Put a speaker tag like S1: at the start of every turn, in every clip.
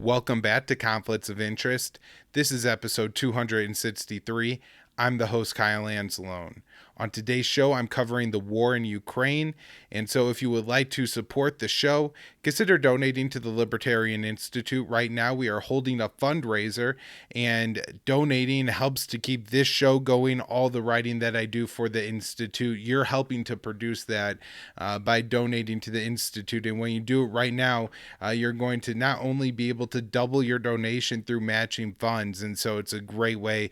S1: Welcome back to Conflicts of Interest. This is episode 263. I'm the host, Kyle Anzalone. On today's show, I'm covering the war in Ukraine, and so if you would like to support the show, consider donating to the Libertarian Institute. Right now, we are holding a fundraiser, and donating helps to keep this show going. All the writing that I do for the Institute, you're helping to produce that by donating to the Institute, and when you do it right now, you're going to not only be able to double your donation through matching funds, and so it's a great way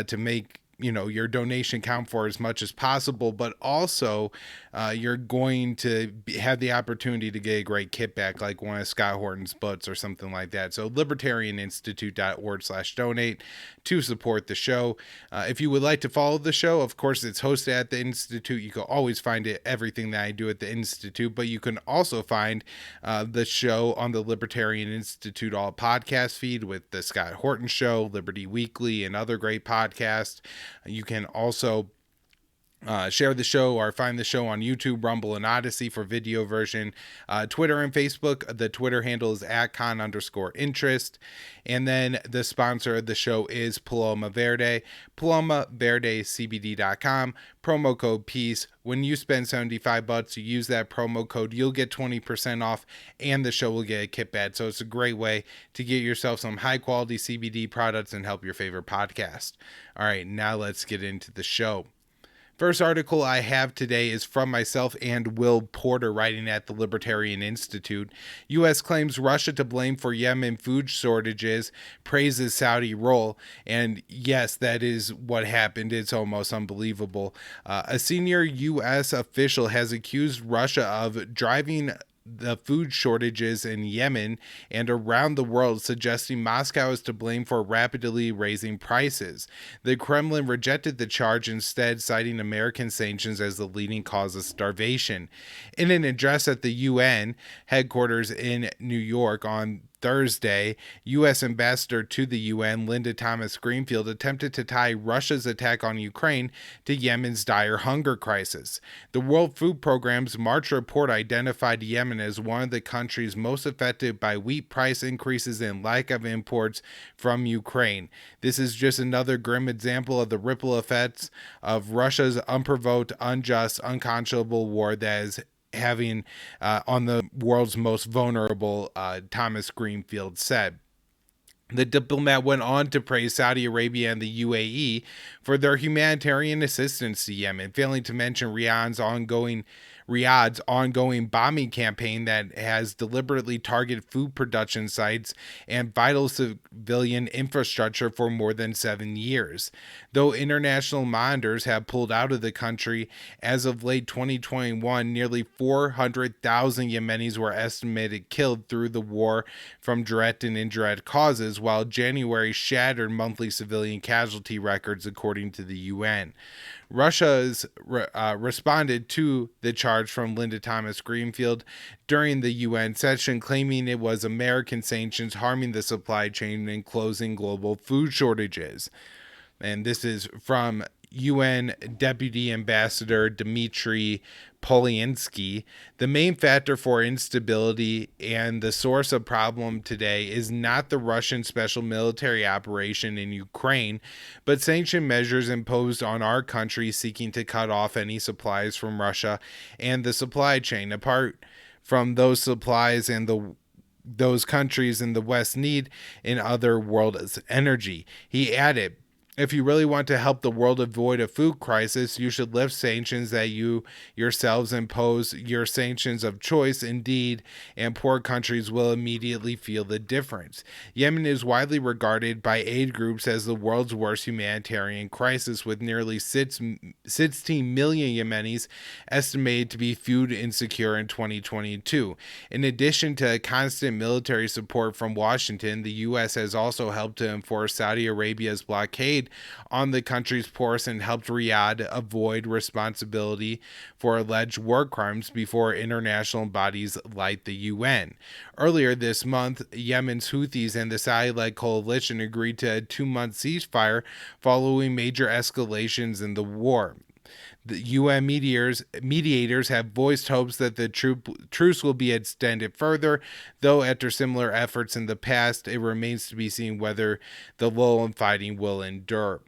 S1: to make your donation count for as much as possible, but also you're going to have the opportunity to get a great kit back, like one of Scott Horton's books or something like that. So libertarianinstitute.org/donate to support the show. If you would like to follow the show, of course, it's hosted at the Institute. You can always find everything that I do at the Institute, but you can also find the show on the Libertarian Institute All podcast feed with the Scott Horton Show, Liberty Weekly, and other great podcasts. You can also share the show or find the show on YouTube, Rumble, and Odysee for video version. Twitter and Facebook, the Twitter handle is @con_interest. And then the sponsor of the show is Paloma Verde, PalomaVerdeCBD.com, promo code PEACE. When you spend $75, you use that promo code, you'll get 20% off, and the show will get a kit bag. So it's a great way to get yourself some high-quality CBD products and help your favorite podcast. All right, now let's get into the show. First article I have today is from myself and Will Porter, writing at the Libertarian Institute. U.S. claims Russia to blame for Yemen food shortages, praises Saudi role. And yes, that is what happened. It's almost unbelievable. A senior U.S. official has accused Russia of driving the food shortages in Yemen and around the world, suggesting Moscow is to blame for rapidly raising prices. The Kremlin rejected the charge, instead citing American sanctions as the leading cause of starvation. In an address at the UN headquarters in New York on Thursday, U.S. Ambassador to the UN, Linda Thomas-Greenfield, attempted to tie Russia's attack on Ukraine to Yemen's dire hunger crisis. The World Food Programme's March report identified Yemen as one of the countries most affected by wheat price increases and lack of imports from Ukraine. This is just another grim example of the ripple effects of Russia's unprovoked, unjust, unconscionable war that is having on the world's most vulnerable, Thomas Greenfield said. The diplomat went on to praise Saudi Arabia and the UAE for their humanitarian assistance to Yemen, failing to mention Riyadh's ongoing bombing campaign that has deliberately targeted food production sites and vital civilian infrastructure for more than 7 years. Though international monitors have pulled out of the country, as of late 2021, nearly 400,000 Yemenis were estimated killed through the war from direct and indirect causes, while January shattered monthly civilian casualty records, according to the UN. Russia's responded to the charge from Linda Thomas-Greenfield during the UN session, claiming it was American sanctions harming the supply chain and closing global food shortages. And this is from UN Deputy Ambassador Dmitry Polyansky. The main factor for instability and the source of problem today is not the Russian special military operation in Ukraine, but sanction measures imposed on our country seeking to cut off any supplies from Russia and the supply chain. Apart from those supplies and those countries in the West need in other world's energy. He added, if you really want to help the world avoid a food crisis, you should lift sanctions that you yourselves impose, your sanctions of choice, indeed, and poor countries will immediately feel the difference. Yemen is widely regarded by aid groups as the world's worst humanitarian crisis, with nearly 16 million Yemenis estimated to be food insecure in 2022. In addition to constant military support from Washington, the U.S. has also helped to enforce Saudi Arabia's blockade on the country's ports and helped Riyadh avoid responsibility for alleged war crimes before international bodies like the UN. Earlier this month, Yemen's Houthis and the Saudi-led coalition agreed to a 2-month ceasefire following major escalations in the war. The UN mediators have voiced hopes that the truce will be extended further, though after similar efforts in the past, it remains to be seen whether the lull in fighting will endure.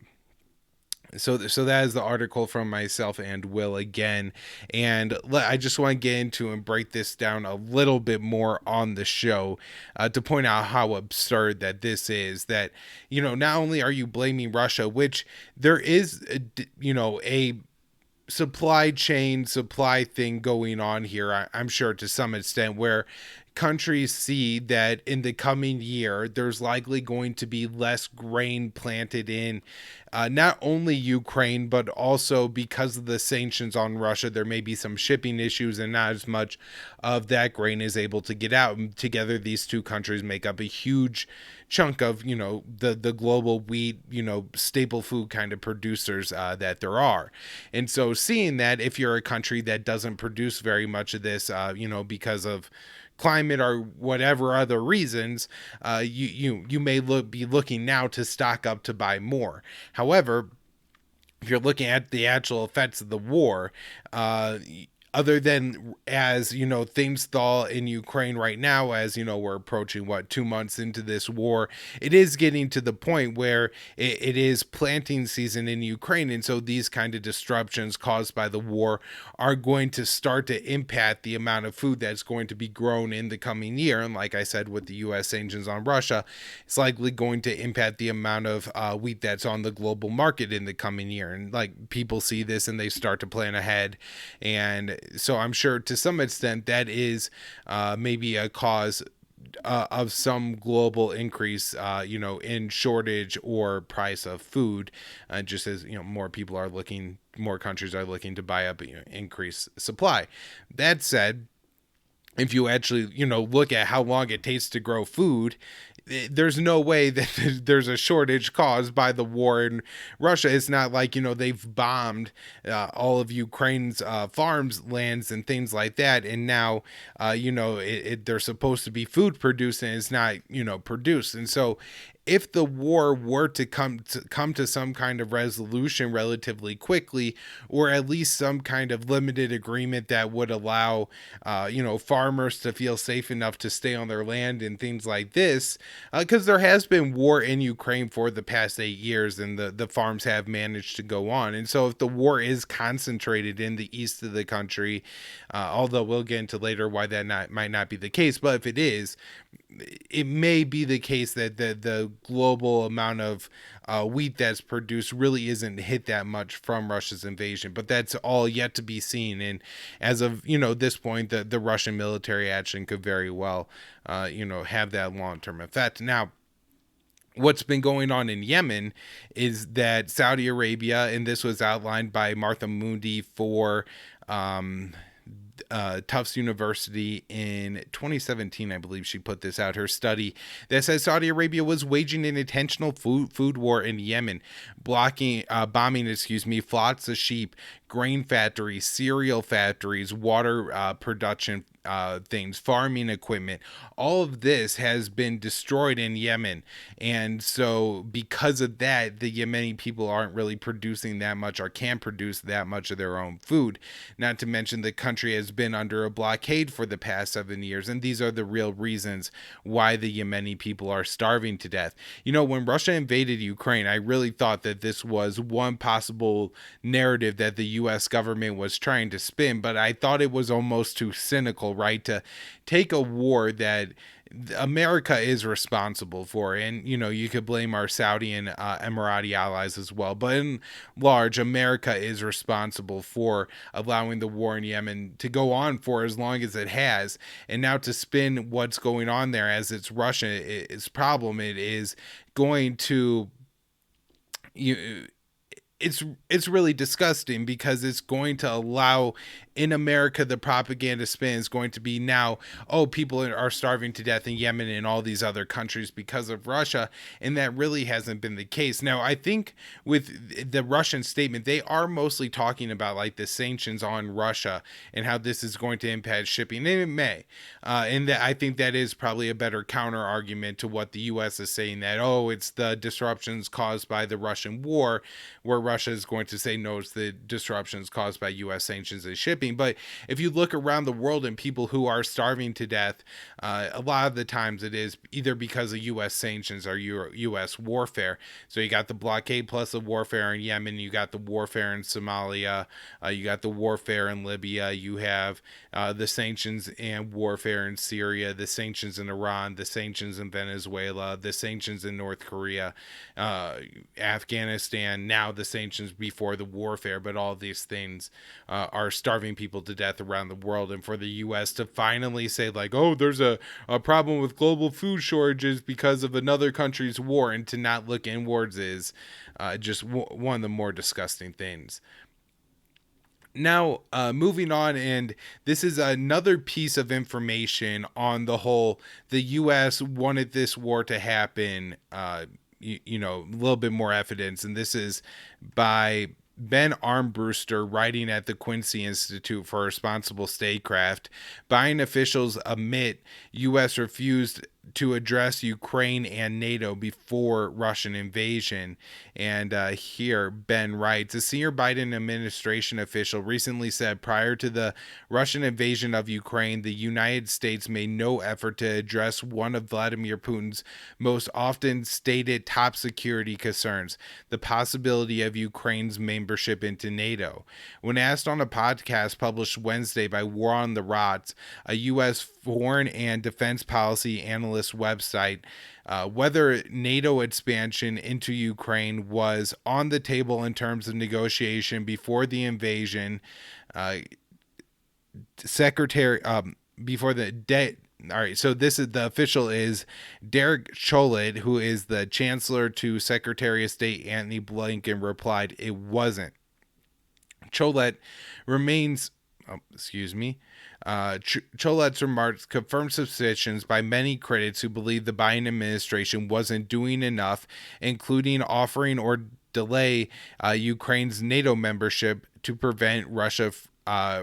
S1: So that is the article from myself and Will again, and I just want to get into and break this down a little bit more on the show, to point out how absurd that this is. That, not only are you blaming Russia, which there is a supply thing going on here, I'm sure, to some extent, where countries see that in the coming year there's likely going to be less grain planted in not only Ukraine, but also because of the sanctions on Russia, there may be some shipping issues and not as much of that grain is able to get out. And together, these two countries make up a huge chunk of, the global wheat, staple food kind of producers that there are. And so seeing that, if you're a country that doesn't produce very much of this, because of climate or whatever other reasons, you may be looking now to stock up to buy more. However, if you're looking at the actual effects of the war, other than, as things thaw in Ukraine right now, as we're approaching 2 months into this war, it is getting to the point where it is planting season in Ukraine, and so these kind of disruptions caused by the war are going to start to impact the amount of food that's going to be grown in the coming year. And like I said, with the U.S. sanctions on Russia, it's likely going to impact the amount of wheat that's on the global market in the coming year. And like, people see this and they start to plan ahead, and so I'm sure to some extent that is maybe a cause of some global increase, in shortage or price of food, just as more countries are looking to buy up, increase supply. That said, if you actually look at how long it takes to grow food, there's no way that there's a shortage caused by the war in Russia. It's not like they've bombed all of Ukraine's farms lands and things like that, and now they're supposed to be food produced and it's not produced. And so if the war were to come to some kind of resolution relatively quickly, or at least some kind of limited agreement that would allow farmers to feel safe enough to stay on their land and things like this, because there has been war in Ukraine for the past 8 years, and the farms have managed to go on. And so if the war is concentrated in the east of the country, although we'll get into later why that might not be the case, but if it is, it may be the case that the global amount of wheat that's produced really isn't hit that much from Russia's invasion. But that's all yet to be seen. And as of this point, the Russian military action could very well have that long-term effect. Now, what's been going on in Yemen is that Saudi Arabia, and this was outlined by Martha Mundy for Tufts University in 2017, I believe she put this out, her study that says Saudi Arabia was waging an intentional food war in Yemen, bombing flocks of sheep, grain factories, cereal factories, water production things, farming equipment. All of this has been destroyed in Yemen. And so because of that, the Yemeni people aren't really producing that much or can't produce that much of their own food. Not to mention the country has been under a blockade for the past 7 years. And these are the real reasons why the Yemeni people are starving to death. When Russia invaded Ukraine, I really thought that this was one possible narrative that the U.S. government was trying to spin, but I thought it was almost too cynical, right? To take a war that America is responsible for, and you could blame our Saudi and Emirati allies as well, but in large, America is responsible for allowing the war in Yemen to go on for as long as it has. And now to spin what's going on there as it's Russia's problem, it is going to it's really disgusting, because it's going to allow in America, the propaganda spin is going to be now, oh, people are starving to death in Yemen and all these other countries because of Russia. And that really hasn't been the case. Now, I think with the Russian statement, they are mostly talking about like the sanctions on Russia and how this is going to impact shipping. And it may. And that, I think that is probably a better counter argument to what the U.S. is saying, that, oh, it's the disruptions caused by the Russian war, where Russia is going to say, no, it's the disruptions caused by U.S. sanctions and shipping. But if you look around the world and people who are starving to death, a lot of the times it is either because of U.S. sanctions or U.S. warfare. So you got the blockade plus the warfare in Yemen, you got the warfare in Somalia, you got the warfare in Libya, you have the sanctions and warfare in Syria, the sanctions in Iran, the sanctions in Venezuela, the sanctions in North Korea, Afghanistan, now the sanctions before the warfare. But all these things are starving people to death around the world. And for the U.S. to finally say, like, oh, there's a problem with global food shortages because of another country's war, and to not look inwards is just one of the more disgusting things. Now, moving on, and this is another piece of information on the whole, the U.S. wanted this war to happen, you know, a little bit more evidence, and this is by Ben Armbruster, writing at the Quincy Institute for Responsible Statecraft. Biden officials admit U.S. refused to address Ukraine and NATO before Russian invasion. And here Ben writes, a senior Biden administration official recently said prior to the Russian invasion of Ukraine, the United States made no effort to address one of Vladimir Putin's most often stated top security concerns, the possibility of Ukraine's membership into NATO. When asked on a podcast published Wednesday by War on the Rocks, a U.S. foreign and defense policy analyst website, whether NATO expansion into Ukraine was on the table in terms of negotiation before the invasion, Secretary before the day. All right, so this is the official is Derek Chollet, who is the Chancellor to Secretary of State Antony Blinken, replied, it wasn't. Chollet remains, Cholet's remarks confirmed suspicions by many critics who believe the Biden administration wasn't doing enough, including offering or delay Ukraine's NATO membership to prevent Russia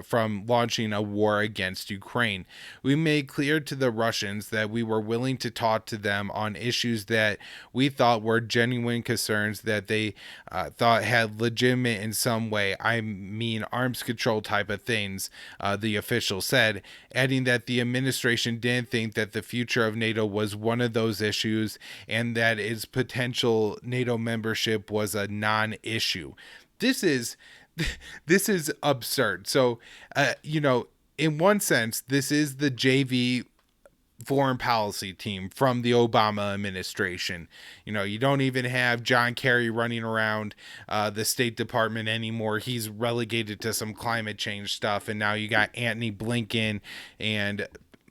S1: from launching a war against Ukraine. We made clear to the Russians that we were willing to talk to them on issues that we thought were genuine concerns that they thought had legitimate in some way. I mean, arms control type of things, the official said, adding that the administration didn't think that the future of NATO was one of those issues and that its potential NATO membership was a non-issue. This is absurd. So, you know, in one sense, this is the JV foreign policy team from the Obama administration. You know, you don't even have John Kerry running around the State Department anymore. He's relegated to some climate change stuff. And now you got Antony Blinken and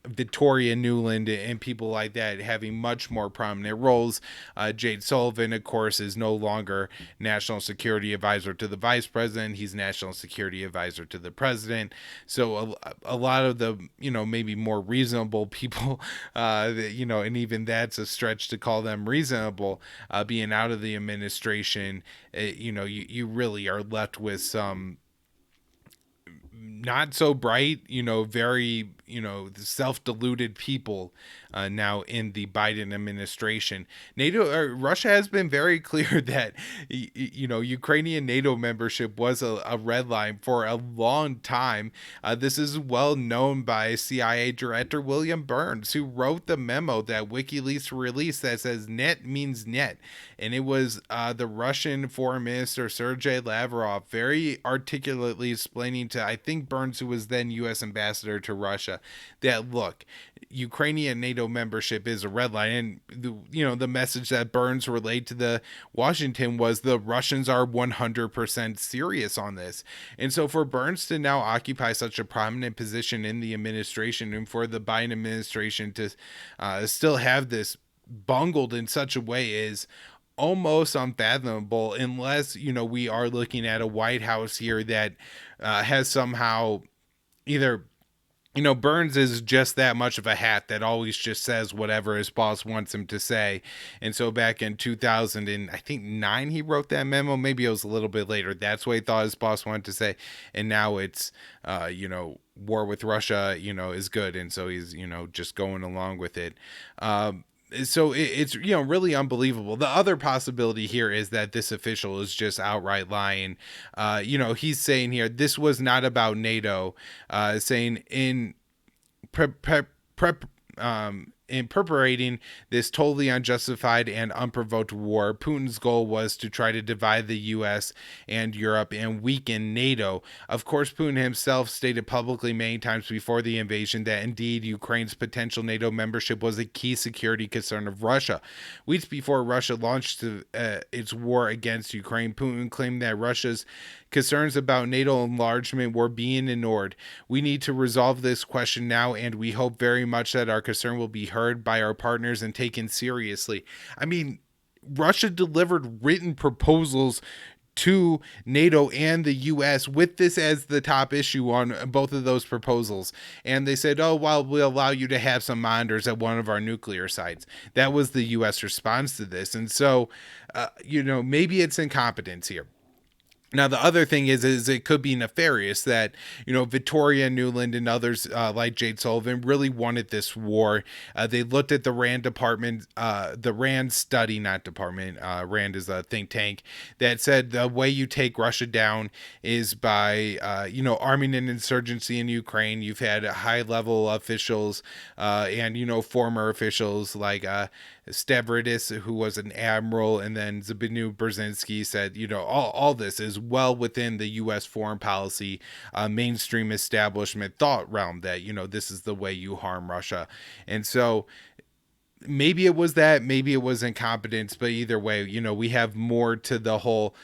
S1: Victoria Nuland and people like that having much more prominent roles. Jake Sullivan, of course, is no longer National Security Advisor to the Vice President. He's National Security Advisor to the President. So a lot of the, you know, maybe more reasonable people, you know, and even that's a stretch to call them reasonable, being out of the administration, you know, you really are left with some not so bright, you know, very, you know, self-deluded people now in the Biden administration. Russia has been very clear that, you know, Ukrainian NATO membership was a red line for a long time. This is well known by CIA Director William Burns, who wrote the memo that WikiLeaks released that says net means net. And it was the Russian Foreign Minister Sergei Lavrov very articulately explaining to, I think, Burns, who was then U.S. ambassador to Russia, that, look, Ukrainian NATO membership is a red line. And, you know, the message that Burns relayed to the Washington was the Russians are 100% serious on this. And so for Burns to now occupy such a prominent position in the administration, and for the Biden administration to still have this bungled in such a way, is almost unfathomable, unless, you know, we are looking at a White House here that has somehow either Burns is just that much of a hat that always just says whatever his boss wants him to say. And so back in 2000 and I think 9 he wrote that memo, maybe it was a little bit later. That's what he thought his boss wanted to say. And now it's war with Russia, is good, and so he's, just going along with it. So it's really unbelievable. The other possibility here is that this official is just outright lying. He's saying here this was not about NATO, saying prep in perpetrating this totally unjustified and unprovoked war, Putin's goal was to try to divide the US and Europe and weaken NATO. Of course, Putin himself stated publicly many times before the invasion that indeed Ukraine's potential NATO membership was a key security concern of Russia. Weeks before Russia launched its war against Ukraine, Putin claimed that Russia's concerns about NATO enlargement were being ignored. We need to resolve this question now, and we hope very much that our concern will be heard by our partners and taken seriously. I mean, Russia delivered written proposals to NATO and the US with this as the top issue on both of those proposals. And they said, oh, well, we'll allow you to have some monitors at one of our nuclear sites. That was the US response to this. And so, maybe it's incompetence here. Now, the other thing is it could be nefarious that, Victoria Nuland and others like Jade Sullivan really wanted this war. They looked at the RAND department, the RAND study, not department, RAND is a think tank, that said the way you take Russia down is by, arming an insurgency in Ukraine. You've had high-level officials and, former officials like Stavridis, who was an admiral, and then Zbigniew Brzezinski said, all this is well within the U.S. foreign policy mainstream establishment thought realm that, this is the way you harm Russia. And so maybe it was that, maybe it was incompetence, but either way, we have more to the whole.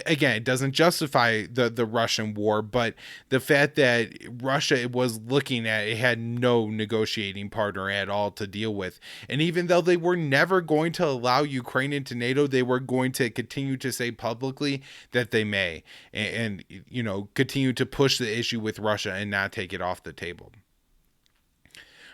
S1: Again, it doesn't justify the Russian war, but the fact that Russia was looking at it had no negotiating partner at all to deal with. And even though they were never going to allow Ukraine into NATO, they were going to continue to say publicly that they may and continue to push the issue with Russia and not take it off the table.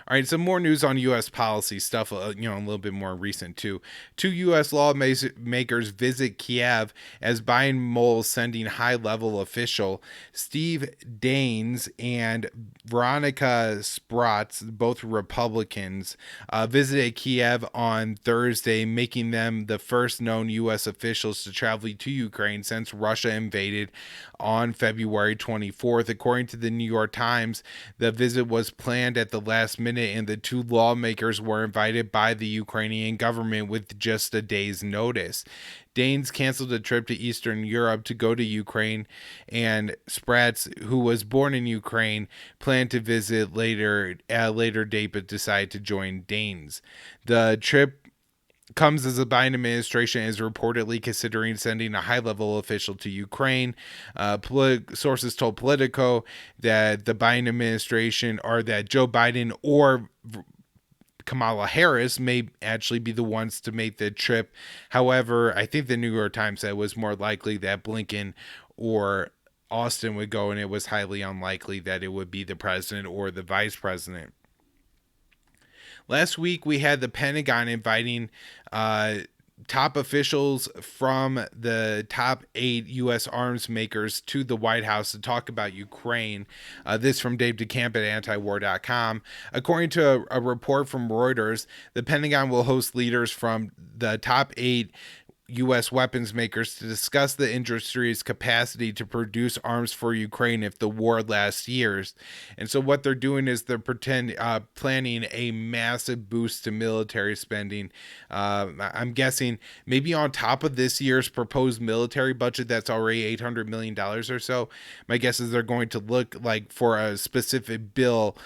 S1: All right, some more news on U.S. policy stuff, a little bit more recent too. 2 U.S. lawmakers visit Kiev as Biden moles sending high-level official. Steve Daines and Veronica Spratz, both Republicans, visited Kiev on Thursday, making them the first known U.S. officials to travel to Ukraine since Russia invaded on February 24th. According to the New York Times, the visit was planned at the last minute, and the 2 lawmakers were invited by the Ukrainian government with just a day's notice. Daines canceled a trip to Eastern Europe to go to Ukraine, and Spratz, who was born in Ukraine, planned to visit at a later date but decided to join Daines. The trip comes as the Biden administration is reportedly considering sending a high-level official to Ukraine. Sources told Politico that the Biden administration, or that Joe Biden or Kamala Harris may actually be the ones to make the trip. However, I think the New York Times said it was more likely that Blinken or Austin would go, and it was highly unlikely that it would be the president or the vice president. Last week, we had the Pentagon inviting top officials from the top 8 U.S. arms makers to the White House to talk about Ukraine. This from Dave DeCamp at antiwar.com. According to a report from Reuters, the Pentagon will host leaders from the top 8 U.S. weapons makers to discuss the industry's capacity to produce arms for Ukraine if the war lasts years. And so what they're doing is they're planning a massive boost to military spending. I'm guessing maybe on top of this year's proposed military budget that's already $800 million or so. My guess is they're going to look like for a specific bill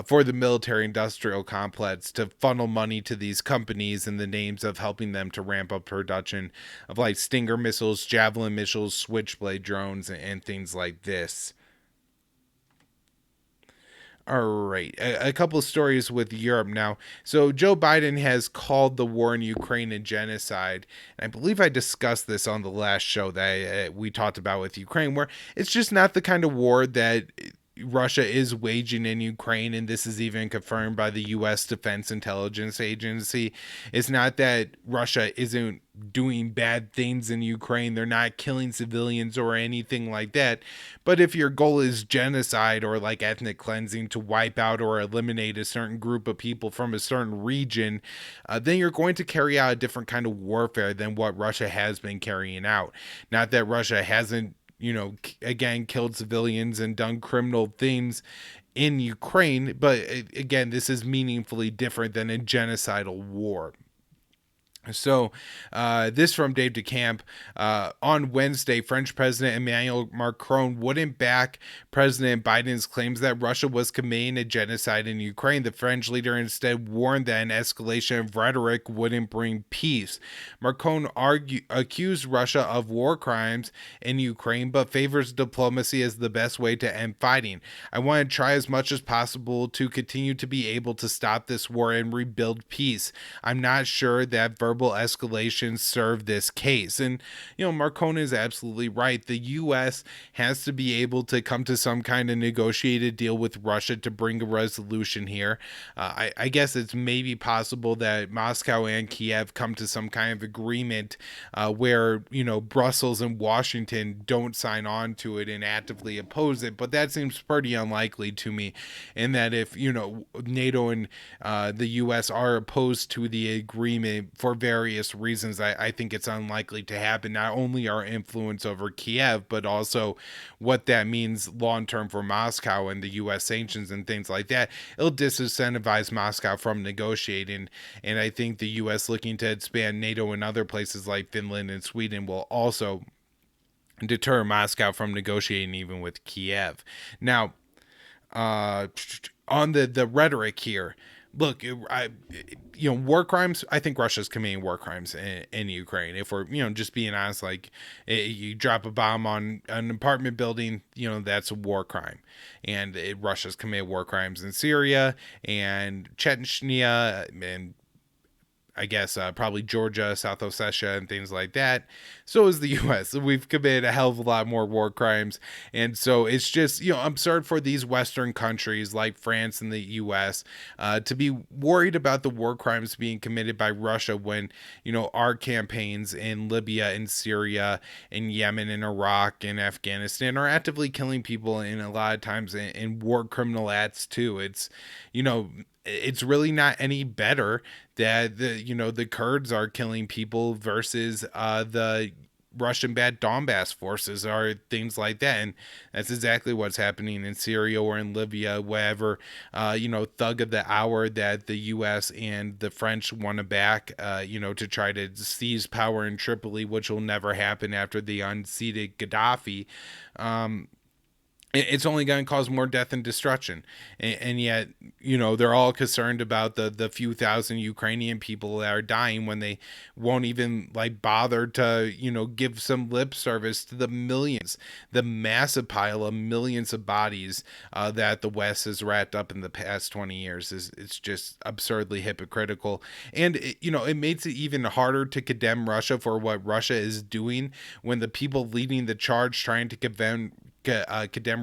S1: for the military industrial complex to funnel money to these companies in the names of helping them to ramp up production of like Stinger missiles, Javelin missiles, Switchblade drones, and things like this. All right, a couple of stories with Europe now. So Joe Biden has called the war in Ukraine a genocide. And I believe I discussed this on the last show that we talked about with Ukraine, where it's just not the kind of war that Russia is waging in Ukraine, and this is even confirmed by the U.S. Defense Intelligence Agency. It's not that Russia isn't doing bad things in Ukraine. They're not killing civilians or anything like that. But if your goal is genocide or like ethnic cleansing to wipe out or eliminate a certain group of people from a certain region, then you're going to carry out a different kind of warfare than what Russia has been carrying out. Not that Russia hasn't, again, killed civilians and done criminal things in Ukraine, but again, this is meaningfully different than a genocidal war. So, this from Dave DeCamp. On Wednesday, French President Emmanuel Macron wouldn't back President Biden's claims that Russia was committing a genocide in Ukraine. The French leader instead warned that an escalation of rhetoric wouldn't bring peace. Macron accused Russia of war crimes in Ukraine, but favors diplomacy as the best way to end fighting. I want to try as much as possible to continue to be able to stop this war and rebuild peace. I'm not sure that verbal escalations serve this case. And, Marcone is absolutely right. The U.S. has to be able to come to some kind of negotiated deal with Russia to bring a resolution here. I guess it's maybe possible that Moscow and Kiev come to some kind of agreement where, Brussels and Washington don't sign on to it and actively oppose it. But that seems pretty unlikely to me. And that if, NATO and the U.S. are opposed to the agreement for various reasons, I think it's unlikely to happen. Not only our influence over Kiev, but also what that means long term for Moscow and the U.S. sanctions and things like that. It'll disincentivize Moscow from negotiating, and I think the U.S. looking to expand NATO in other places like Finland and Sweden will also deter Moscow from negotiating even with Kiev. Now, on the rhetoric here, look, war crimes, I think Russia's committing war crimes in Ukraine. If we're, just being honest, like you drop a bomb on an apartment building, that's a war crime. And Russia's committed war crimes in Syria and Chechnya and I guess probably Georgia, South Ossetia, and things like that. So is the U.S. We've committed a hell of a lot more war crimes. And so it's just, absurd for these Western countries like France and the U.S. To be worried about the war crimes being committed by Russia when, our campaigns in Libya and Syria and Yemen and Iraq and Afghanistan are actively killing people, and a lot of times in war criminal acts too. It's, it's really not any better that the Kurds are killing people versus the Russian bad Donbass forces or things like that. And that's exactly what's happening in Syria or in Libya, wherever, thug of the hour that the U.S. and the French want to back, to try to seize power in Tripoli, which will never happen after the unseated Gaddafi. It's only going to cause more death and destruction. And yet, they're all concerned about the few thousand Ukrainian people that are dying when they won't even bother to, give some lip service to the millions, the massive pile of millions of bodies that the West has wrapped up in the past 20 years. It's just absurdly hypocritical. And, it makes it even harder to condemn Russia for what Russia is doing when the people leading the charge trying to condemn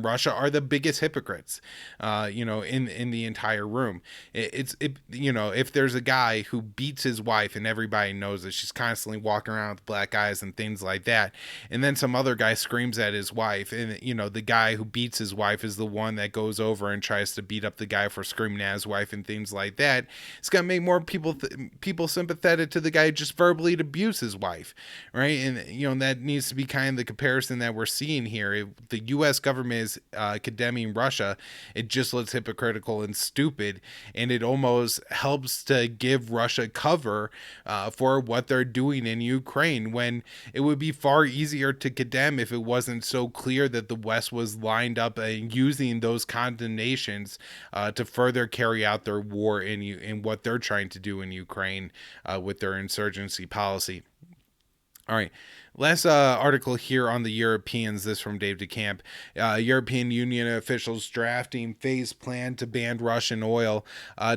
S1: Russia are the biggest hypocrites, in the entire room. If there's a guy who beats his wife and everybody knows that she's constantly walking around with black eyes and things like that, and then some other guy screams at his wife, and the guy who beats his wife is the one that goes over and tries to beat up the guy for screaming at his wife and things like that, it's gonna make more people sympathetic to the guy who just verbally abused his wife, right? And that needs to be kind of the comparison that we're seeing here. If the U.S. government is condemning Russia, it just looks hypocritical and stupid, and it almost helps to give Russia cover for what they're doing in Ukraine, when it would be far easier to condemn if it wasn't so clear that the West was lined up and using those condemnations to further carry out their war in what they're trying to do in Ukraine with their insurgency policy. All right, Last article here on the Europeans, this from Dave DeCamp. European Union officials drafting phase plan to ban Russian oil.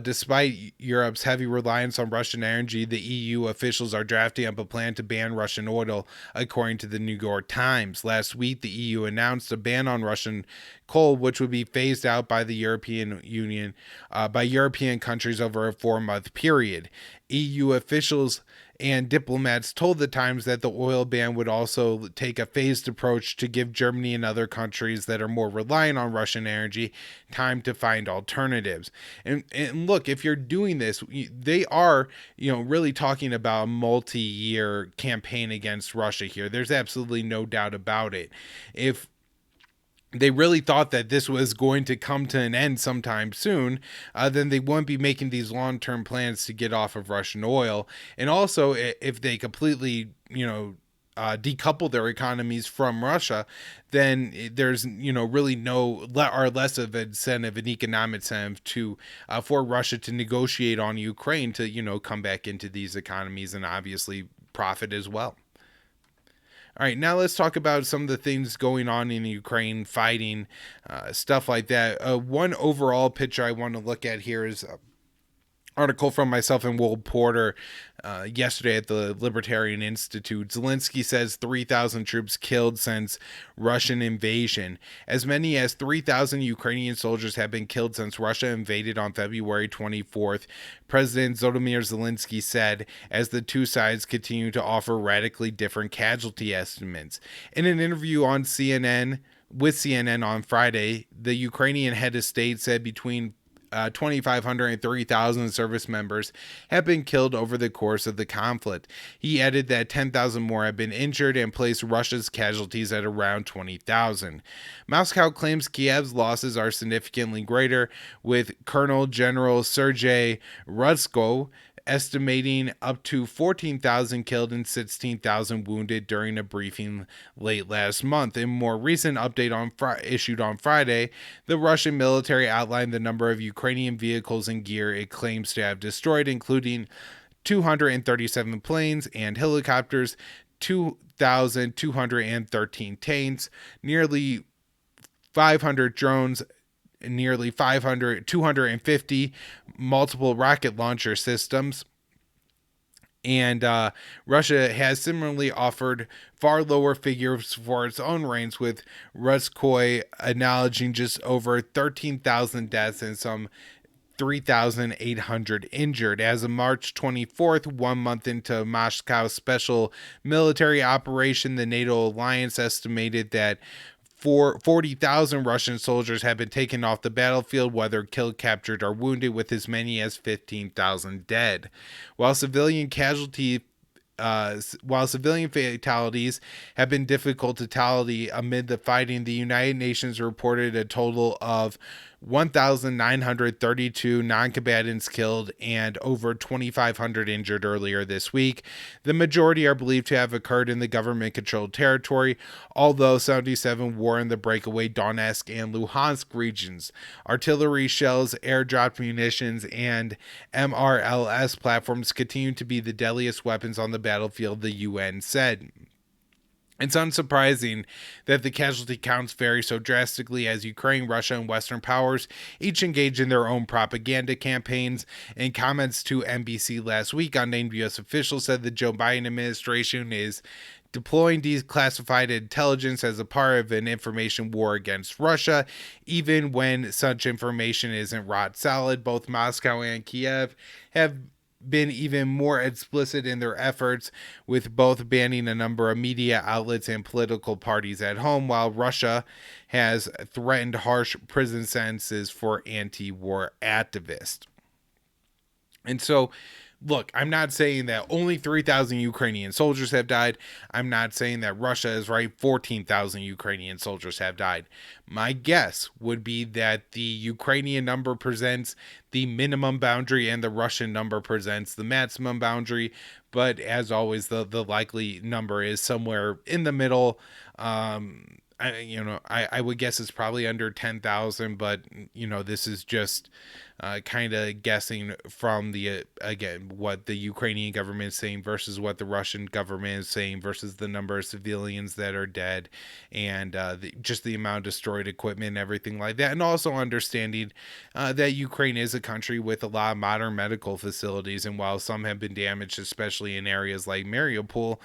S1: Despite Europe's heavy reliance on Russian energy, the EU officials are drafting up a plan to ban Russian oil, according to the New York Times. Last week, the EU announced a ban on Russian coal, which would be phased out by the European Union, by European countries over a 4-month period. EU officials and diplomats told the Times that the oil ban would also take a phased approach to give Germany and other countries that are more reliant on Russian energy time to find alternatives. And look, if you're doing this, they are, really talking about a multi-year campaign against Russia here. There's absolutely no doubt about it. If they really thought that this was going to come to an end sometime soon, then they wouldn't be making these long-term plans to get off of Russian oil. And also, if they completely, decouple their economies from Russia, then there's, really no or less of an incentive, an economic incentive to for Russia to negotiate on Ukraine to, come back into these economies and obviously profit as well. All right, now let's talk about some of the things going on in Ukraine, fighting, stuff like that. One overall picture I want to look at here is an article from myself and Will Porter yesterday at the Libertarian Institute. Zelensky says 3,000 troops killed since Russian invasion. As many as 3,000 Ukrainian soldiers have been killed since Russia invaded on February 24th, President Volodymyr Zelensky said, as the two sides continue to offer radically different casualty estimates. In an interview on with CNN on Friday, the Ukrainian head of state said between 2,500 and 3,000 service members have been killed over the course of the conflict. He added that 10,000 more have been injured and placed Russia's casualties at around 20,000. Moscow claims Kiev's losses are significantly greater, with Colonel General Sergei Rudsko estimating up to 14,000 killed and 16,000 wounded during a briefing late last month. In a more recent update issued on Friday, the Russian military outlined the number of Ukrainian vehicles and gear it claims to have destroyed, including 237 planes and helicopters, 2,213 tanks, nearly 500 drones, nearly 250 multiple rocket launcher systems. And Russia has similarly offered far lower figures for its own ranks, with Rudskoy acknowledging just over 13,000 deaths and some 3,800 injured. As of March 24th, 1 month into Moscow's special military operation, the NATO alliance estimated that 40,000 Russian soldiers have been taken off the battlefield, whether killed, captured, or wounded, with as many as 15,000 dead. While civilian fatalities have been difficult to tally amid the fighting, the United Nations reported a total of 1,932 non-combatants killed and over 2,500 injured earlier this week. The majority are believed to have occurred in the government-controlled territory, although 77 were in the breakaway Donetsk and Luhansk regions. Artillery shells, airdropped munitions, and MRLS platforms continue to be the deadliest weapons on the battlefield, the UN said. It's unsurprising that the casualty counts vary so drastically as Ukraine, Russia, and Western powers each engage in their own propaganda campaigns. In comments to NBC last week, unnamed U.S. officials said the Joe Biden administration is deploying declassified intelligence as a part of an information war against Russia, even when such information isn't rock solid. Both Moscow and Kiev have been even more explicit in their efforts, with both banning a number of media outlets and political parties at home, while Russia has threatened harsh prison sentences for anti-war activists. And so, look, I'm not saying that only 3,000 Ukrainian soldiers have died. I'm not saying that Russia is right, 14,000 Ukrainian soldiers have died. My guess would be that the Ukrainian number presents the minimum boundary and the Russian number presents the maximum boundary. But as always, the likely number is somewhere in the middle. I would guess it's probably under 10,000, but this is just kind of guessing from the again what the Ukrainian government is saying versus what the Russian government is saying versus the number of civilians that are dead, and just the amount of destroyed equipment and everything like that, and also understanding that Ukraine is a country with a lot of modern medical facilities, and while some have been damaged, especially in areas like Mariupol,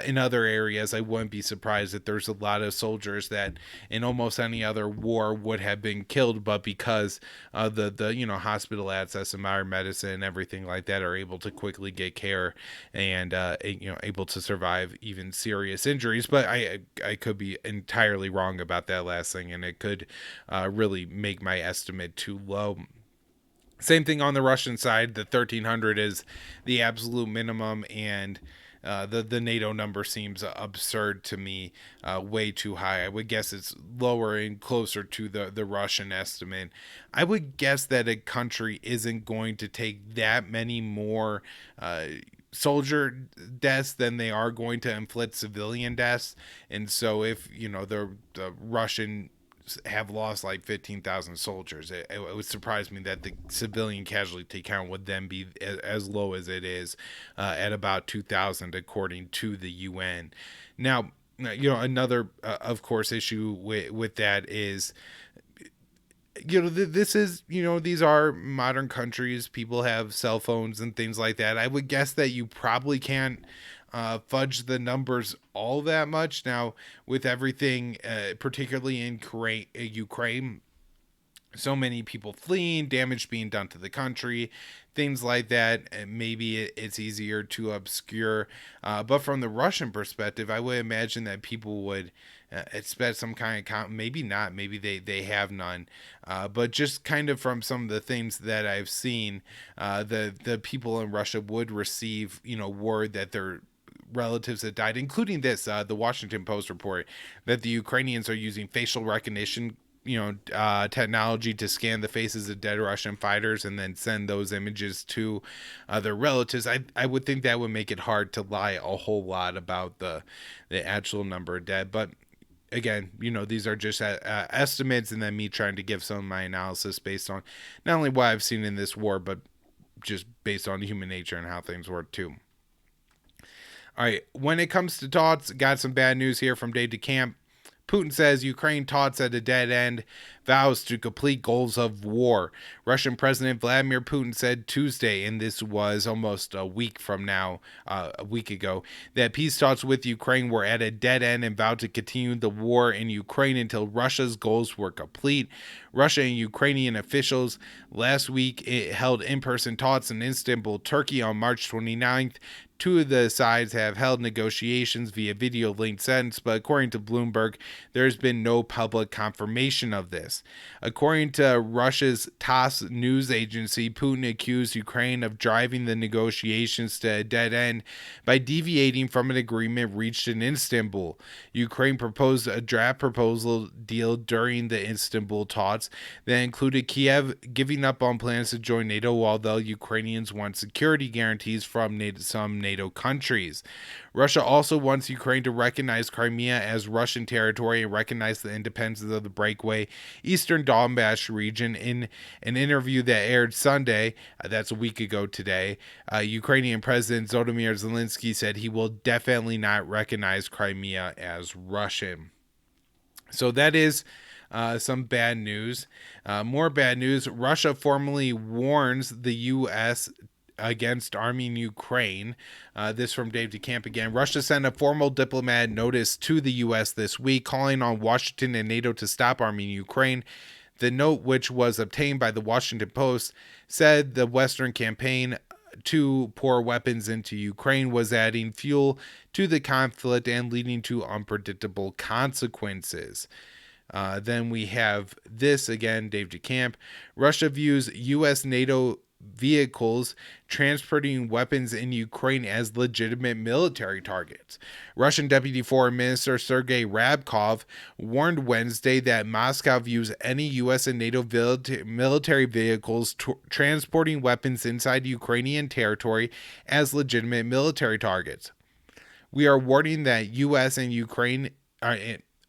S1: in other areas, I wouldn't be surprised that there's a lot of soldiers that in almost any other war would have been killed, but because the hospital access and modern medicine and everything like that are able to quickly get care and able to survive even serious injuries. But I could be entirely wrong about that last thing, and it could really make my estimate too low. Same thing on the Russian side. The 1,300 is the absolute minimum, and the NATO number seems absurd to me, way too high. I would guess it's lower and closer to the Russian estimate. I would guess that a country isn't going to take that many more soldier deaths than they are going to inflict civilian deaths. And so if, the Russian have lost like 15,000 soldiers, it would surprise me that the civilian casualty count would then be as low as it is, at about 2,000 according to the UN. Now, another of course issue with that is, this is, these are modern countries. People have cell phones and things like that. I would guess that you probably can't fudge the numbers all that much. Now, with everything, particularly in Ukraine, so many people fleeing, damage being done to the country, things like that, and maybe it's easier to obscure. But from the Russian perspective, I would imagine that people would expect some kind of count. Maybe not. Maybe they have none. But just kind of from some of the things that I've seen, the people in Russia would receive, word that they're relatives that died, including this, the Washington Post report that the Ukrainians are using facial recognition technology to scan the faces of dead Russian fighters and then send those images to their relatives. I would think that would make it hard to lie a whole lot about the actual number of dead. But again, these are just estimates, and then me trying to give some of my analysis based on not only what I've seen in this war, but just based on human nature and how things work too. All right, when it comes to talks, got some bad news here from Dave DeCamp. Putin says Ukraine talks at a dead end, vows to complete goals of war. Russian President Vladimir Putin said Tuesday, and this was almost a week from now, a week ago, that peace talks with Ukraine were at a dead end and vowed to continue the war in Ukraine until Russia's goals were complete. Russia and Ukrainian officials last week held in-person talks in Istanbul, Turkey on March 29th. Two of the sides have held negotiations via video linked sessions, but according to Bloomberg, there's been no public confirmation of this. According to Russia's TASS news agency, Putin accused Ukraine of driving the negotiations to a dead end by deviating from an agreement reached in Istanbul. Ukraine proposed a draft proposal deal during the Istanbul talks that included Kiev giving up on plans to join NATO, although Ukrainians want security guarantees from some NATO countries. Russia also wants Ukraine to recognize Crimea as Russian territory and recognize the independence of the breakaway Eastern Donbass region. In an interview that aired Sunday, that's a week ago today, Ukrainian President Volodymyr Zelensky said he will definitely not recognize Crimea as Russian. So that is some bad news. More bad news. Russia formally warns the U.S. against arming Ukraine. This from Dave DeCamp again. Russia sent a formal diplomatic notice to the U.S. this week calling on Washington and NATO to stop arming Ukraine. The note, which was obtained by the Washington Post, said the Western campaign to pour weapons into Ukraine was adding fuel to the conflict and leading to unpredictable consequences. Then we have this again, Dave DeCamp. Russia views U.S. NATO vehicles transporting weapons in Ukraine as legitimate military targets. Russian Deputy Foreign Minister Sergei Ryabkov warned Wednesday that Moscow views any U.S. and NATO military vehicles transporting weapons inside Ukrainian territory as legitimate military targets. We are warning that U.S. and Ukraine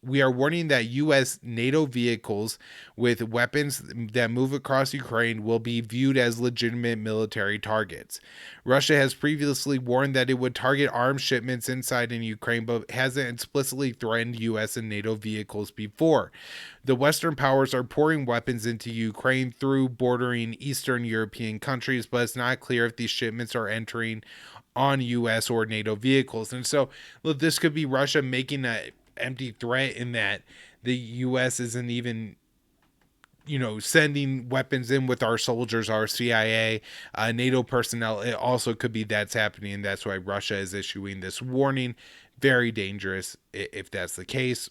S1: we are warning that U.S. NATO vehicles with weapons that move across Ukraine will be viewed as legitimate military targets. Russia has previously warned that it would target arms shipments inside in Ukraine, but hasn't explicitly threatened U.S. and NATO vehicles before. The Western powers are pouring weapons into Ukraine through bordering Eastern European countries, but it's not clear if these shipments are entering on U.S. or NATO vehicles. And so, look, this could be Russia making an empty threat in that the U.S. isn't even, sending weapons in with our soldiers, our CIA, NATO personnel. It also could be that's happening, and that's why Russia is issuing this warning. Very dangerous if that's the case.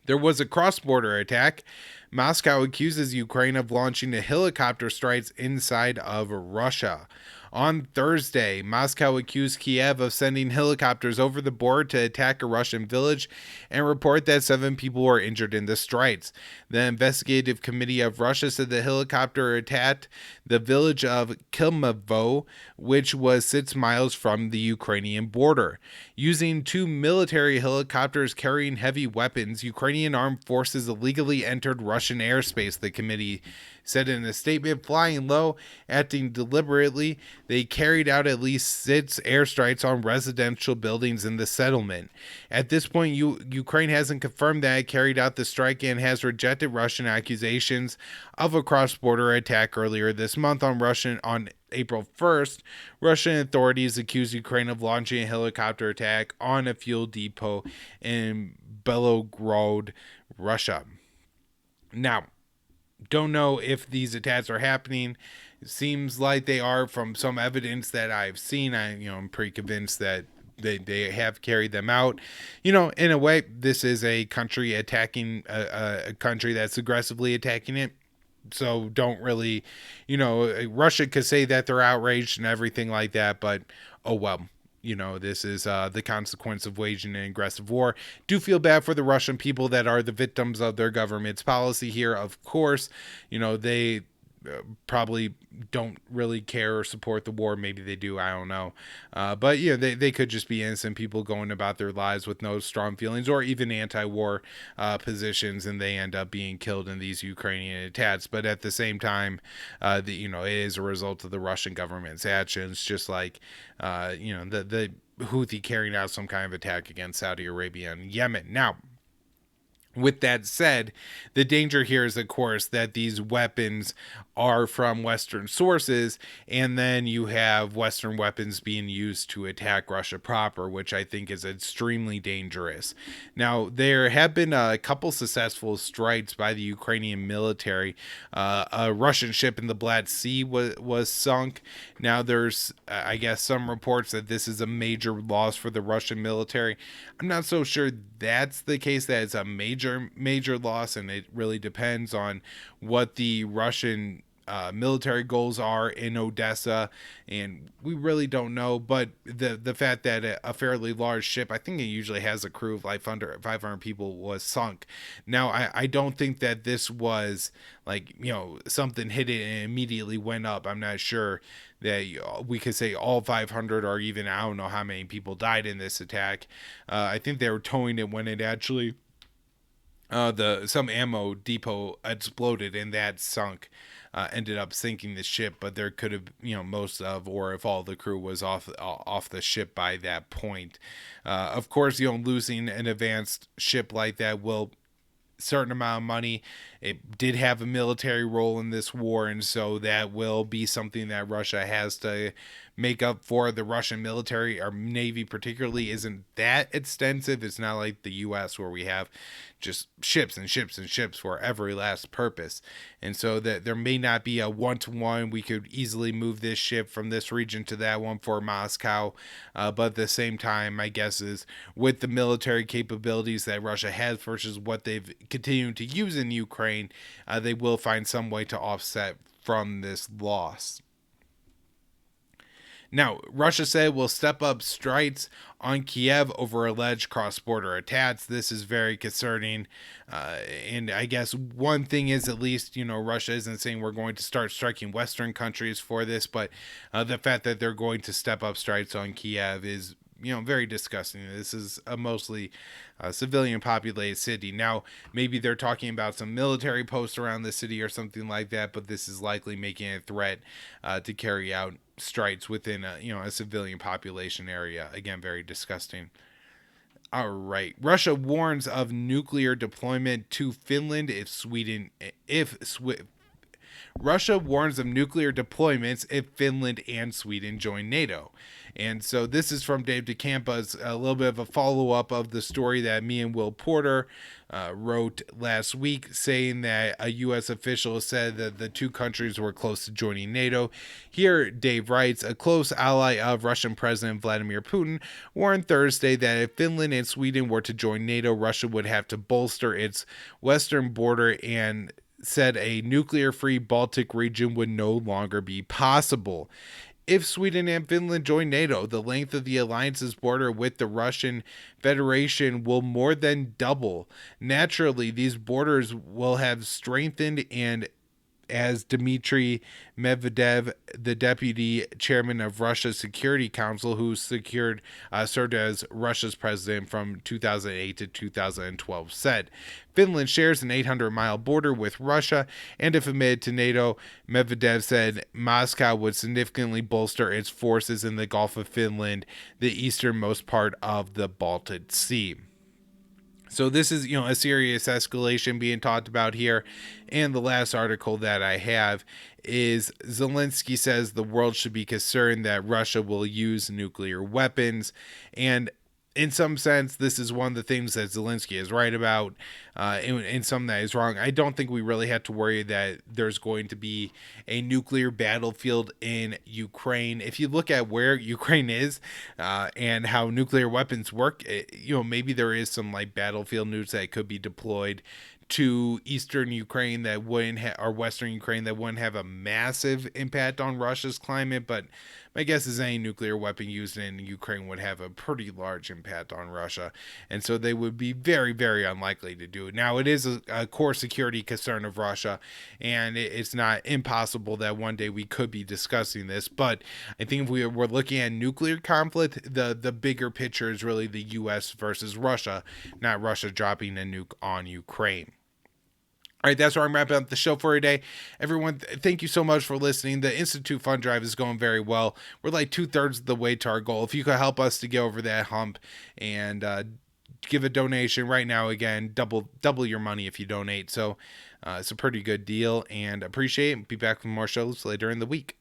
S1: There was a cross-border attack. Moscow accuses Ukraine of launching a helicopter strikes inside of Russia. On Thursday, Moscow accused Kiev of sending helicopters over the border to attack a Russian village and report that 7 people were injured in the strikes. The investigative committee of Russia said the helicopter attacked the village of Kilmavo, which was 6 miles from the Ukrainian border. Using 2 military helicopters carrying heavy weapons, Ukrainian armed forces illegally entered Russian airspace, the committee said in a statement. Flying low, acting deliberately, they carried out at least 6 airstrikes on residential buildings in the settlement. At this point, Ukraine hasn't confirmed that it carried out the strike and has rejected Russian accusations of a cross-border attack earlier this month. On April 1st, Russian authorities accused Ukraine of launching a helicopter attack on a fuel depot in Belgorod, Russia. Now, don't know if these attacks are happening. It seems like they are from some evidence that I've seen. I'm pretty convinced that they have carried them out. In a way, this is a country attacking a country that's aggressively attacking it. So don't really, Russia could say that they're outraged and everything like that, but oh well. This is the consequence of waging an aggressive war. Do feel bad for the Russian people that are the victims of their government's policy here. Of course, they probably don't really care or support the war. Maybe they do. I don't know. But they could just be innocent people going about their lives with no strong feelings or even anti-war positions, and they end up being killed in these Ukrainian attacks. But at the same time, it is a result of the Russian government's actions, just like the Houthi carrying out some kind of attack against Saudi Arabia and Yemen. Now, with that said, the danger here is, of course, that these weapons are from Western sources, and then you have Western weapons being used to attack Russia proper, which I think is extremely dangerous. Now, there have been a couple successful strikes by the Ukrainian military. A Russian ship in the Black Sea was sunk. Now, there's, I guess, some reports that this is a major loss for the Russian military. I'm not so sure that's the case, that it's a major loss, and it really depends on what the Russian military goals are in Odessa, and we really don't know. But the fact that a fairly large ship, I think it usually has a crew of like 500 people, was sunk. Now, I don't think that this was like, something hit it and immediately went up. I'm not sure that we could say all 500, or even I don't know how many people died in this attack. I think they were towing it when it actually some ammo depot exploded and that sunk. Ended up sinking the ship, but there could have, most of, or if all the crew was off the ship by that point. Of course, losing an advanced ship like that will certain amount of money. It did have a military role in this war, and so that will be something that Russia has to make up for. The Russian military, or Navy particularly, isn't that extensive. It's not like the U.S. where we have just ships and ships and ships for every last purpose. And so that there may not be a one-to-one. We could easily move this ship from this region to that one for Moscow. But at the same time, my guess is with the military capabilities that Russia has versus what they've continued to use in Ukraine, they will find some way to offset from this loss. Now, Russia said will step up strikes on Kiev over alleged cross-border attacks. This is very concerning. And I guess one thing is, at least, Russia isn't saying we're going to start striking Western countries for this, but the fact that they're going to step up strikes on Kiev is, very disgusting. This is a mostly civilian populated city. Now, maybe they're talking about some military posts around the city or something like that, but this is likely making a threat to carry out strikes within a civilian population area. Again, very disgusting. All right. Russia warns of nuclear deployment to Finland if Russia warns of nuclear deployments if Finland and Sweden join NATO. And so this is from Dave DeCampa's a little bit of a follow-up of the story that me and Will Porter wrote last week, saying that a U.S. official said that the two countries were close to joining NATO. Here, Dave writes, a close ally of Russian President Vladimir Putin warned Thursday that if Finland and Sweden were to join NATO, Russia would have to bolster its western border and said a nuclear-free Baltic region would no longer be possible. If Sweden and Finland join NATO, the length of the alliance's border with the Russian Federation will more than double. Naturally, these borders will have strengthened, and as Dmitry Medvedev, the deputy chairman of Russia's Security Council, who served as Russia's president from 2008 to 2012, said. Finland shares an 800-mile border with Russia, and if admitted to NATO, Medvedev said Moscow would significantly bolster its forces in the Gulf of Finland, the easternmost part of the Baltic Sea. So this is, a serious escalation being talked about here. And the last article that I have is Zelensky says the world should be concerned that Russia will use nuclear weapons. And in some sense, this is one of the things that Zelensky is right about, in some that is wrong. I don't think we really have to worry that there's going to be a nuclear battlefield in Ukraine. If you look at where Ukraine is and how nuclear weapons work, maybe there is some like battlefield nukes that could be deployed to eastern Ukraine that wouldn't or western Ukraine that wouldn't have a massive impact on Russia's climate, but my guess is any nuclear weapon used in Ukraine would have a pretty large impact on Russia, and so they would be very, very unlikely to do it. Now, it is a core security concern of Russia, and it's not impossible that one day we could be discussing this, but I think if we're looking at nuclear conflict, the bigger picture is really the U.S. versus Russia, not Russia dropping a nuke on Ukraine. All right, that's where I'm wrapping up the show for today. Everyone, thank you so much for listening. The Institute Fund Drive is going very well. We're like 2/3 of the way to our goal. If you could help us to get over that hump and give a donation right now, again, double your money if you donate. So it's a pretty good deal, and appreciate it. Be back with more shows later in the week.